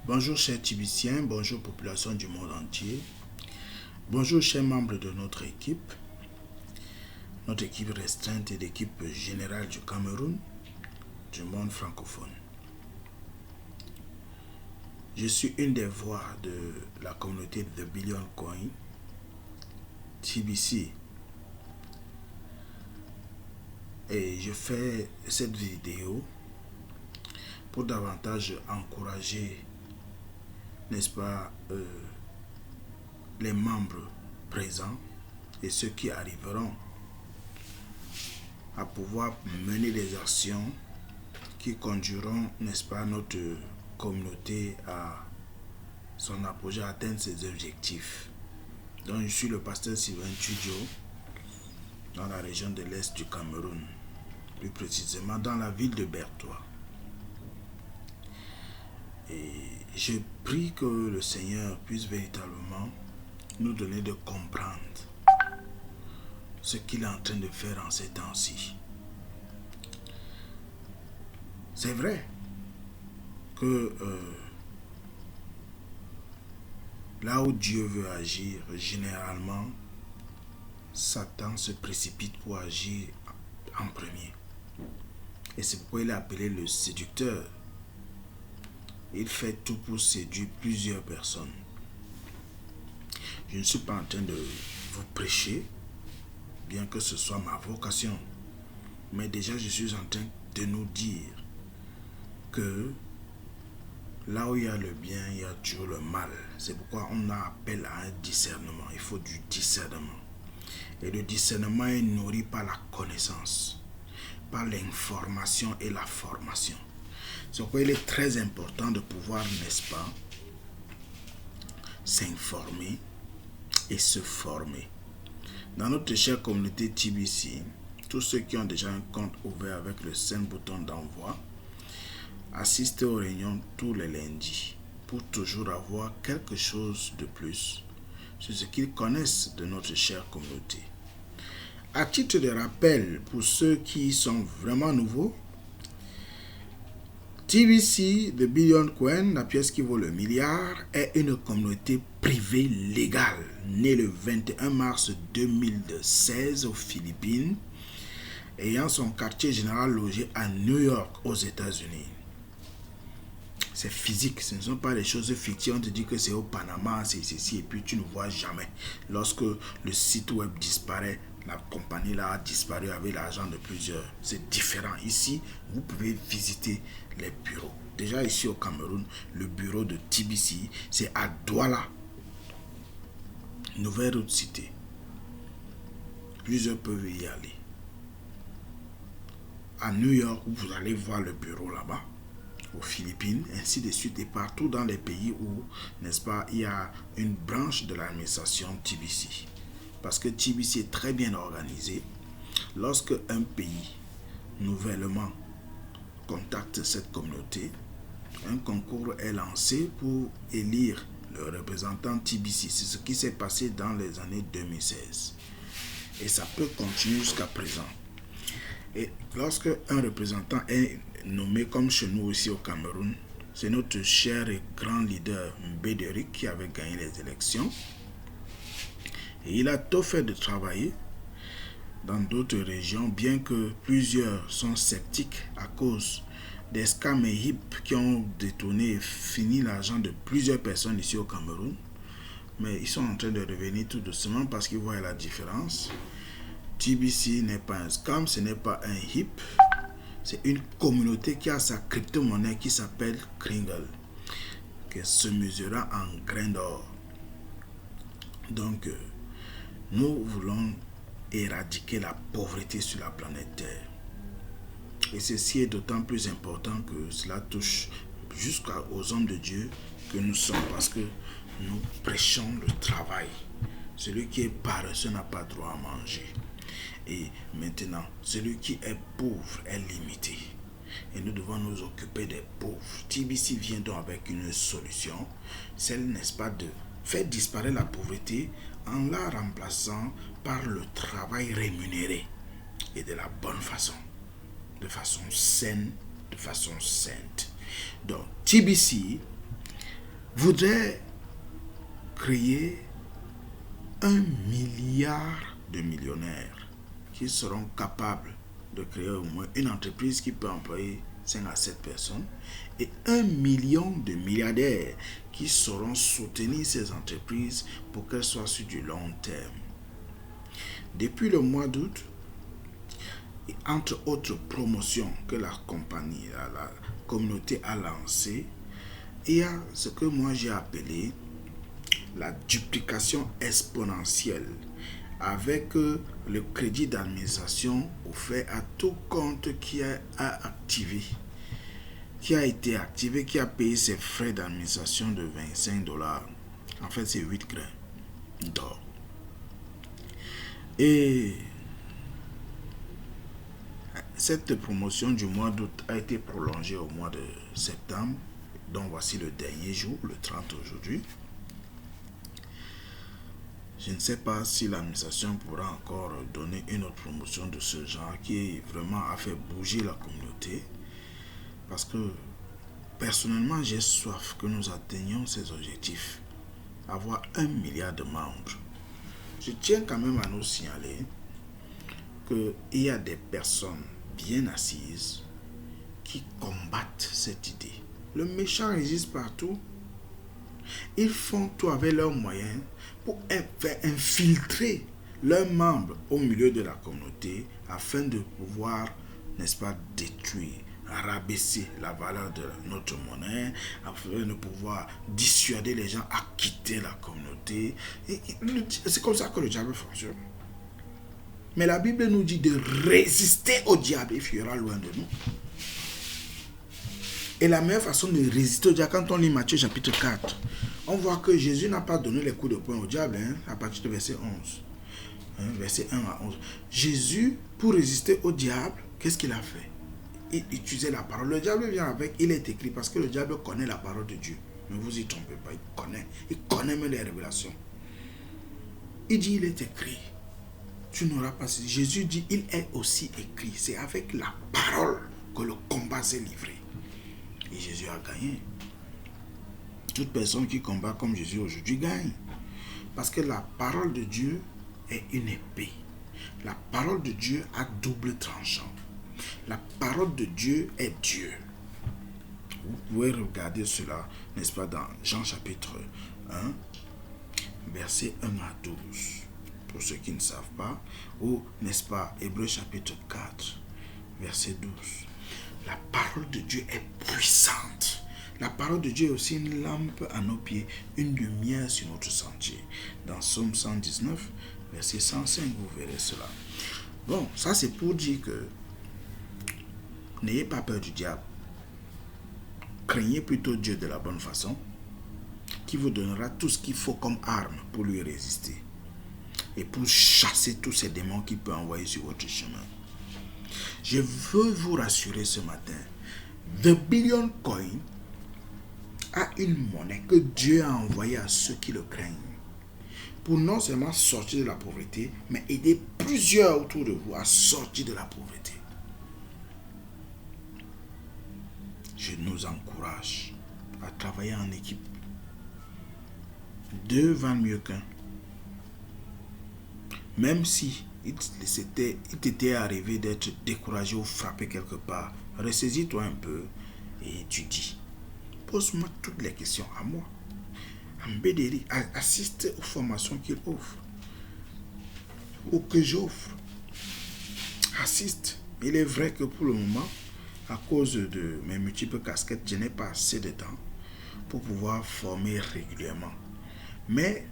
Bonjour chers Tibiciens, bonjour population du monde entier, bonjour chers membres de notre équipe restreinte et l'équipe générale du Cameroun, du monde francophone. Je suis une des voix de la communauté de Billion Coin, TBC, et je fais cette vidéo pour davantage encourager, n'est-ce pas, les membres présents et ceux qui arriveront à pouvoir mener des actions qui conduiront, n'est-ce pas, notre communauté à son apogée, à atteindre ses objectifs. Donc je suis le pasteur Sylvain Tudjo dans la région de l'Est du Cameroun, plus précisément dans la ville de Bertoua. Et je prie que le Seigneur puisse véritablement nous donner de comprendre ce qu'il est en train de faire en ces temps-ci. C'est vrai que là où Dieu veut agir, généralement, Satan se précipite pour agir en premier. Et c'est pourquoi il est appelé le séducteur. Il fait tout pour séduire plusieurs personnes. Je ne suis pas en train de vous prêcher, bien que ce soit ma vocation. Mais déjà, je suis en train de nous dire que là où il y a le bien, il y a toujours le mal. C'est pourquoi on a appel à un discernement. Il faut du discernement. Et le discernement est nourri par la connaissance, par l'information et la formation. C'est pourquoi il est très important de pouvoir, n'est-ce pas, s'informer et se former. Dans notre chère communauté TBC, tous ceux qui ont déjà un compte ouvert avec le 5 bouton d'envoi assistent aux réunions tous les lundis pour toujours avoir quelque chose de plus sur ce qu'ils connaissent de notre chère communauté. À titre de rappel, pour ceux qui sont vraiment nouveaux, TBC de Billion Coin, la pièce qui vaut le milliard, est une communauté privée légale, née le 21 mars 2016 aux Philippines, ayant son quartier général logé à New York, aux États-Unis. C'est physique, ce ne sont pas des choses fictives. On te dit que c'est au Panama, c'est ceci, et puis tu ne vois jamais. Lorsque le site web disparaît, la compagnie là a disparu avec l'argent de plusieurs. C'est différent. Ici, vous pouvez visiter les bureaux. Déjà ici au Cameroun, le bureau de TBC, c'est à Douala, Nouvelle Route Cité. Plusieurs peuvent y aller. À New York, vous allez voir le bureau là-bas. Aux Philippines, ainsi de suite, et partout dans les pays où, n'est-ce pas, il y a une branche de l'administration TBC. Parce que TBC est très bien organisé. Lorsque un pays nouvellement contacte cette communauté, un concours est lancé pour élire le représentant TBC. C'est ce qui s'est passé dans les années 2016. Et ça peut continuer jusqu'à présent. Et lorsque un représentant est nommé comme chez nous aussi au Cameroun, c'est notre cher et grand leader Mbédéric qui avait gagné les élections. Et il a tout fait de travailler dans d'autres régions, bien que plusieurs sont sceptiques à cause des scams et hips qui ont détourné et fini l'argent de plusieurs personnes ici au Cameroun. Mais ils sont en train de revenir tout doucement parce qu'ils voient la différence. TBC n'est pas un scam, ce n'est pas un hip. C'est une communauté qui a sa crypto-monnaie qui s'appelle Kringle, qui se mesurera en grains d'or. Donc, nous voulons éradiquer la pauvreté sur la planète Terre. Et ceci est d'autant plus important que cela touche jusqu'aux hommes de Dieu que nous sommes, parce que nous prêchons le travail. Celui qui est paresseux n'a pas droit à manger. Et maintenant, celui qui est pauvre est limité. Et nous devons nous occuper des pauvres. TBC vient donc avec une solution, celle, n'est-ce pas, de faire disparaître la pauvreté en la remplaçant par le travail rémunéré et de la bonne façon, saine, de façon sainte. Donc, TBC voudrait créer 1 milliard de millionnaires qui seront capables de créer au moins une entreprise qui peut employer 5 à 7 personnes et 1 million de milliardaires qui sauront soutenir ces entreprises pour qu'elles soient sur du long terme. Depuis le mois d'août, entre autres promotions que la compagnie, la communauté a lancées, il y a ce que moi j'ai appelé la duplication exponentielle avec le crédit d'administration offert à tout compte qui a été activé, qui a payé ses frais d'administration de $25. En fait, c'est 8 grains d'or. Et cette promotion du mois d'août a été prolongée au mois de septembre, dont voici le dernier jour, le 30 aujourd'hui. Je ne sais pas si l'administration pourra encore donner une autre promotion de ce genre qui vraiment a fait bouger la communauté. Parce que personnellement, j'ai soif que nous atteignions ces objectifs. Avoir 1 milliard de membres. Je tiens quand même à nous signaler qu'il y a des personnes bien assises qui combattent cette idée. Le méchant existe partout. Ils font tout avec leurs moyens pour infiltrer leurs membres au milieu de la communauté afin de pouvoir, n'est-ce pas, détruire, rabaisser la valeur de notre monnaie, afin de pouvoir dissuader les gens à quitter la communauté. C'est comme ça que le diable fonctionne. Mais la Bible nous dit de résister au diable, il fuira loin de nous. Et la meilleure façon de résister au diable, quand on lit Matthieu chapitre 4, on voit que Jésus n'a pas donné les coups de poing au diable, à partir de verset 11. Verset 1 à 11. Jésus, pour résister au diable, qu'est-ce qu'il a fait? Il utilisait la parole. Le diable vient avec, il est écrit, parce que le diable connaît la parole de Dieu. Ne vous y trompez pas, il connaît même les révélations. Il dit, il est écrit. Tu n'auras pas... Jésus dit, il est aussi écrit. C'est avec la parole que le combat s'est livré. Et Jésus a gagné. Toute personne qui combat comme Jésus aujourd'hui gagne. Parce que la parole de Dieu est une épée. La parole de Dieu a double tranchant. La parole de Dieu est Dieu. Vous pouvez regarder cela, n'est-ce pas, dans Jean chapitre 1, versets 1 à 12. Pour ceux qui ne savent pas. Ou, n'est-ce pas, Hébreux chapitre 4, verset 12. La parole de Dieu est puissante. La parole de Dieu est aussi une lampe à nos pieds, une lumière sur notre sentier. Dans Psaume 119, verset 105, vous verrez cela. Bon, ça c'est pour dire que n'ayez pas peur du diable. Craignez plutôt Dieu de la bonne façon, qui vous donnera tout ce qu'il faut comme arme pour lui résister. Et pour chasser tous ces démons qu'il peut envoyer sur votre chemin. Je veux vous rassurer ce matin. The Billion Coin a une monnaie que Dieu a envoyée à ceux qui le craignent. Pour non seulement sortir de la pauvreté, mais aider plusieurs autour de vous à sortir de la pauvreté. Je nous encourage à travailler en équipe. 2 valent mieux qu'un. Même si il t'était arrivé d'être découragé ou frappé quelque part, ressaisis-toi un peu et étudie. Pose-moi toutes les questions à moi. Mbédéri, assiste aux formations qu'il offre ou que j'offre. Assiste. Il est vrai que pour le moment, à cause de mes multiples casquettes, je n'ai pas assez de temps pour pouvoir former régulièrement. Mais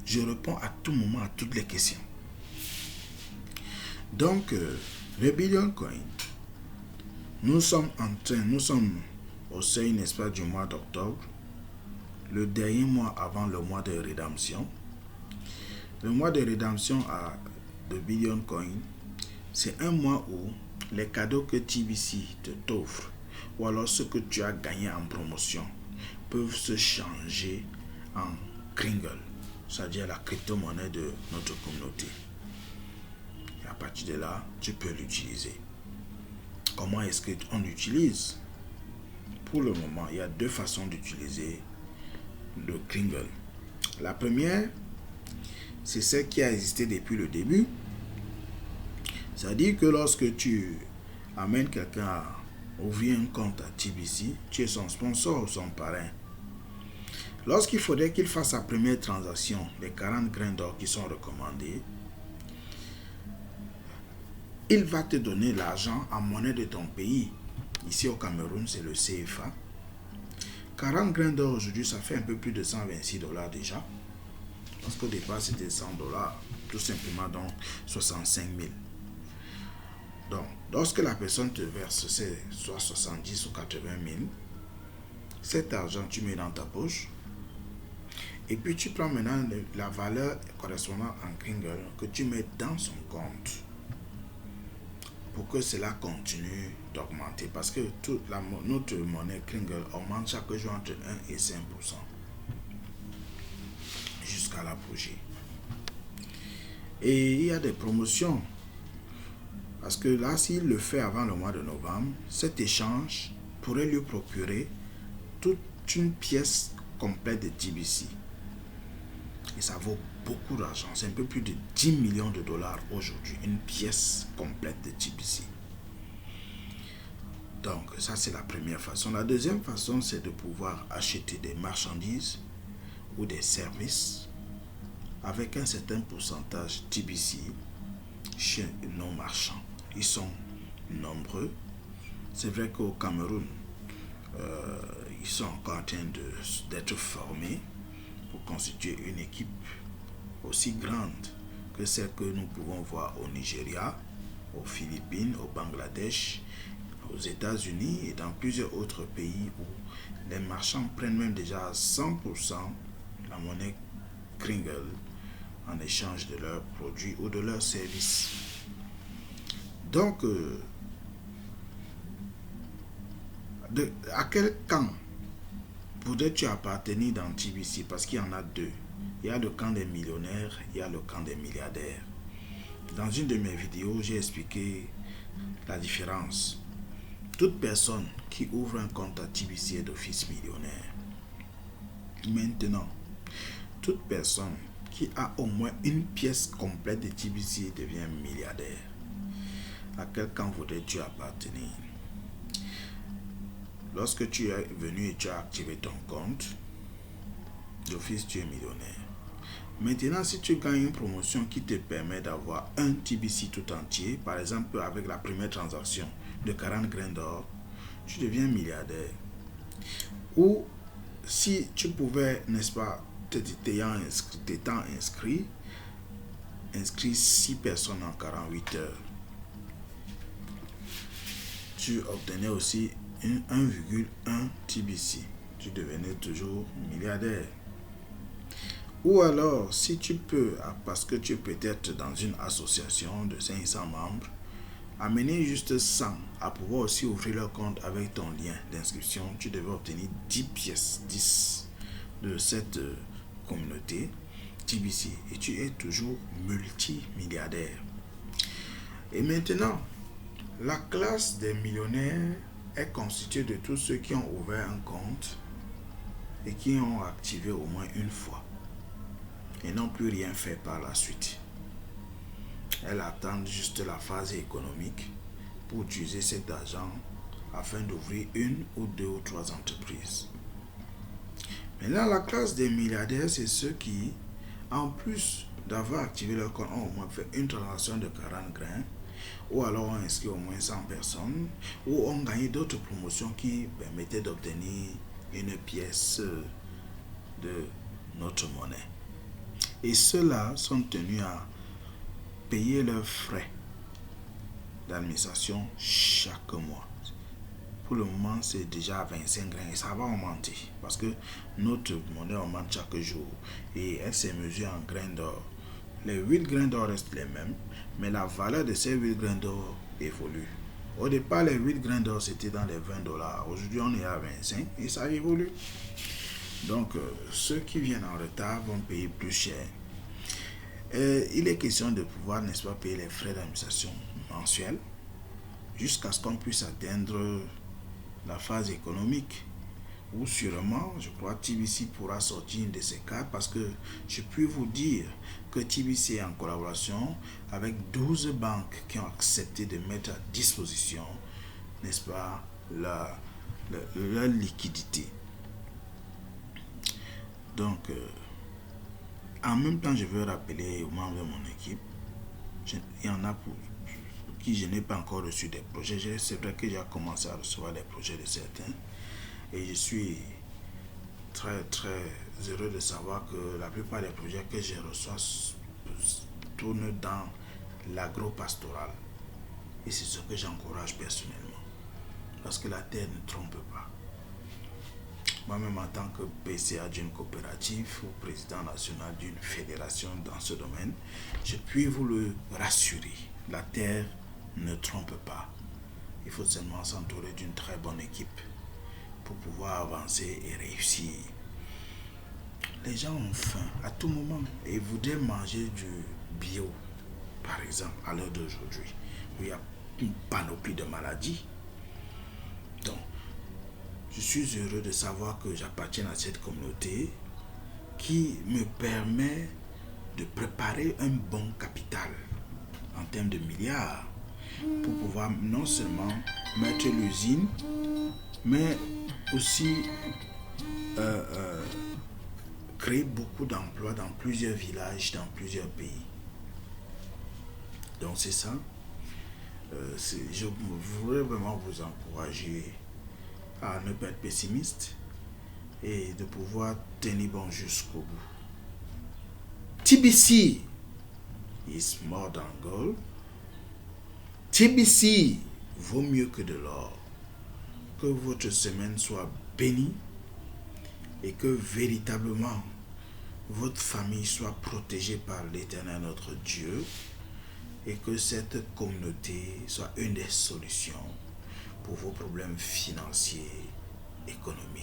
je réponds à tout moment à toutes les questions. Donc, le Billion Coin, nous sommes au seuil, n'est-ce pas, du mois d'octobre, le dernier mois avant le mois de rédemption. Le mois de rédemption de Billion Coin, c'est un mois où les cadeaux que TBC t'offre, ou alors ce que tu as gagné en promotion, peuvent se changer en Kringle, c'est-à-dire la crypto-monnaie de notre communauté. Et à partir de là, tu peux l'utiliser. Comment est-ce qu'on l'utilise? Pour le moment, il y a 2 façons d'utiliser de Kringle. La première, c'est celle qui a existé depuis le début. C'est-à-dire que lorsque tu amènes quelqu'un à ouvrir un compte à TBC, tu es son sponsor ou son parrain. Lorsqu'il faudrait qu'il fasse sa première transaction, les 40 grains d'or qui sont recommandés, il va te donner l'argent en monnaie de ton pays. Ici au Cameroun, c'est le CFA. 40 grains d'or aujourd'hui, ça fait un peu plus de 126 $ déjà. Parce qu'au départ, c'était 100 $. Tout simplement, donc 65 000. Donc, lorsque la personne te verse, c'est soit 70 ou 80 000, cet argent, tu mets dans ta poche. Et puis, tu prends maintenant la valeur correspondant en Kringle que tu mets dans son compte. Pour que cela continue d'augmenter. Parce que notre monnaie Kringle augmente chaque jour entre 1 et 5% jusqu'à l'apogée. Et il y a des promotions. Parce que là, s'il le fait avant le mois de novembre, cet échange pourrait lui procurer toute une pièce complète de TBC. Et ça vaut beaucoup d'argent. C'est un peu plus de 10 millions de dollars aujourd'hui. Une pièce complète de TBC. Donc, ça, c'est la première façon. La deuxième façon, c'est de pouvoir acheter des marchandises ou des services avec un certain pourcentage TBC chez nos marchands. Ils sont nombreux. C'est vrai qu'au Cameroun, ils sont encore en train d'être formés pour constituer une équipe aussi grande que celle que nous pouvons voir au Nigeria, aux Philippines, au Bangladesh, aux États-Unis et dans plusieurs autres pays où les marchands prennent même déjà à 100% la monnaie Kringle en échange de leurs produits ou de leurs services. Donc, à quel camp voudrais-tu appartenir dans TBC? Parce qu'il y en a deux. Il y a le camp des millionnaires, il y a le camp des milliardaires. Dans une de mes vidéos, j'ai expliqué la différence. Toute personne qui ouvre un compte à TBC est d'office millionnaire. Maintenant, toute personne qui a au moins une pièce complète de TBC devient milliardaire. À quel camp voudrais-tu appartenir? Lorsque tu es venu et tu as activé ton compte, d'office tu es millionnaire. Maintenant, si tu gagnes une promotion qui te permet d'avoir un TBC tout entier, par exemple avec la première transaction de 40 grains d'or, tu deviens milliardaire. Ou si tu pouvais, n'est-ce pas, t'étant inscrit 6 personnes en 48 heures, tu obtenais aussi 1,1 TBC. Tu devenais toujours milliardaire. Ou alors, si tu peux, parce que tu es peut-être dans une association de 500 membres, amener juste 100 à pouvoir aussi ouvrir leur compte avec ton lien d'inscription, tu devais obtenir 10 pièces, 10 de cette communauté TBC. Et tu es toujours multimilliardaire. Et maintenant, la classe des millionnaires est constituée de tous ceux qui ont ouvert un compte et qui ont activé au moins une fois et n'ont plus rien fait par la suite. Elles attendent juste la phase économique pour utiliser cet argent afin d'ouvrir une ou deux ou trois entreprises. Maintenant, la classe des milliardaires, c'est ceux qui, en plus d'avoir activé leur compte, ont au moins fait une transaction de 40 grains, ou alors ont inscrit au moins 100 personnes, ou ont gagné d'autres promotions qui permettaient d'obtenir une pièce de notre monnaie. Et ceux-là sont tenus à payer leurs frais d'administration chaque mois. Pour le moment, c'est déjà 25 grains et ça va augmenter parce que notre monnaie augmente chaque jour et elle s'est mesurée en grains d'or. Les 8 grains d'or restent les mêmes, mais la valeur de ces 8 grains d'or évolue. Au départ, les 8 grains d'or, c'était dans les 20 $. Aujourd'hui, on est à 25 et ça évolue. Donc, ceux qui viennent en retard vont payer plus cher. Il est question de pouvoir, n'est-ce pas, payer les frais d'administration mensuels jusqu'à ce qu'on puisse atteindre la phase économique ou sûrement, je crois, TBC pourra sortir une de ces cartes parce que je puis vous dire que TBC est en collaboration avec 12 banques qui ont accepté de mettre à disposition, n'est-ce pas, leur liquidité. Donc, en même temps, je veux rappeler aux membres de mon équipe, il y en a pour qui je n'ai pas encore reçu des projets. C'est vrai que j'ai commencé à recevoir des projets de certains. Et je suis très heureux de savoir que la plupart des projets que je reçois tournent dans l'agro-pastoral. Et c'est ce que j'encourage personnellement. Parce que la terre ne trompe pas. Moi-même, en tant que PCA d'une coopérative ou président national d'une fédération dans ce domaine, je puis vous le rassurer. La terre ne trompe pas. Il faut seulement s'entourer d'une très bonne équipe pour pouvoir avancer et réussir. Les gens ont faim à tout moment et voudraient manger du bio, par exemple, à l'heure d'aujourd'hui, où il y a une panoplie de maladies. Donc, je suis heureux de savoir que j'appartiens à cette communauté qui me permet de préparer un bon capital en termes de milliards pour pouvoir non seulement mettre l'usine, mais aussi créer beaucoup d'emplois dans plusieurs villages, dans plusieurs pays. Donc c'est ça. Je voudrais vraiment vous encourager à ne pas être pessimiste et de pouvoir tenir bon jusqu'au bout. TBC is more than gold. TBC vaut mieux que de l'or. Que votre semaine soit bénie et que véritablement votre famille soit protégée par l'Éternel notre Dieu et que cette communauté soit une des solutions pour vos problèmes financiers, économiques